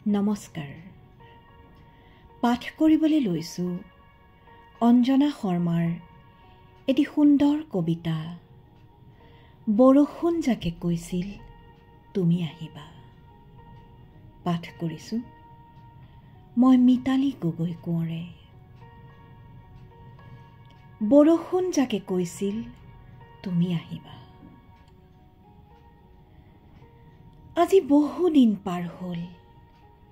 নমস্কাৰ। পাঠ কৰিবলৈ লৈছোঁ অঞ্জনা শৰ্মাৰ এটি সুন্দৰ কবিতা, বৰষুণ যাকে কৈছিল তুমি আহিবা। পাঠ কৰিছোঁ মই মিতালী গগৈ কোঁৱৰে। বৰষুণ যাকে কৈছিল তুমি আহিবা। আজি বহুদিন পাৰ হ'ল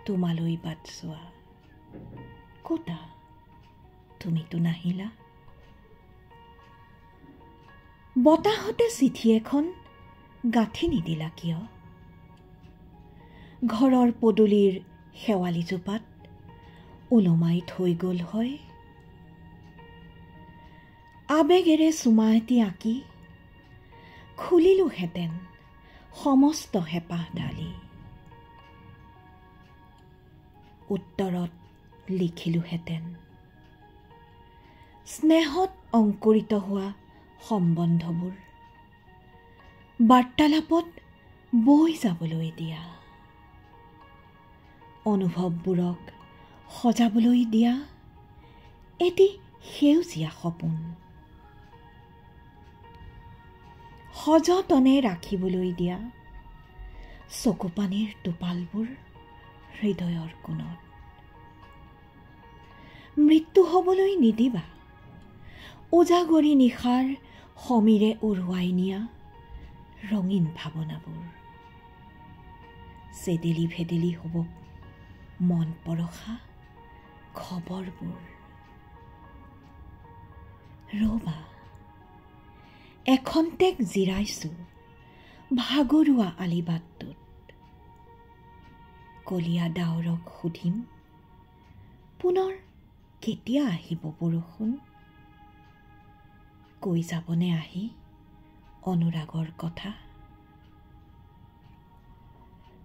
তোমালৈ বাট চোৱা, ক'তা তুমিতো নাহিলা। বতাহতে চিঠি এখন গাঁঠি নিদিলা কিয়? ঘৰৰ পদূলিৰ শেৱালিজোপাত ওলমাই থৈ গ'ল হয়। আবেগেৰে চুমা এটি আঁকি খুলিলোহেঁতেন সমস্ত হেঁপাহ ঢালি। উত্তৰত লিখিলোহেঁতেন স্নেহত অংকুৰিত হোৱা সম্বন্ধবোৰ, বাৰ্তালাপত বৈ যাবলৈ দিয়া, অনুভৱবোৰক সজাবলৈ দিয়া এটি সেউজীয়া সপোন, সযতনে ৰাখিবলৈ দিয়া চকুপানীৰ টোপালবোৰ হৃদয়ৰ কোণত। মৃত্যু হ'বলৈ নিদিবা উজাগৰি নিশাৰ সমীৰে উৰুৱাই নিয়া ৰঙীন ভাৱনাবোৰ। চেদেলি ভেদেলি হ'ব মন পৰশা খবৰবোৰ। ৰ'বা এখন্তেক জিৰাইছোঁ ভাগৰুৱা আলিবাটটোত। কলীয়া ডাৱৰক সুধিম পুনৰ কেতিয়া আহিব বৰষুণ? কৈ যাবনে আহি অনুৰাগৰ কথা?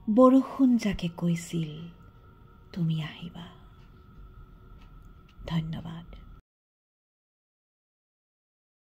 বৰষুণ যাকে কৈছিল তুমি আহিবা। ধন্যবাদ।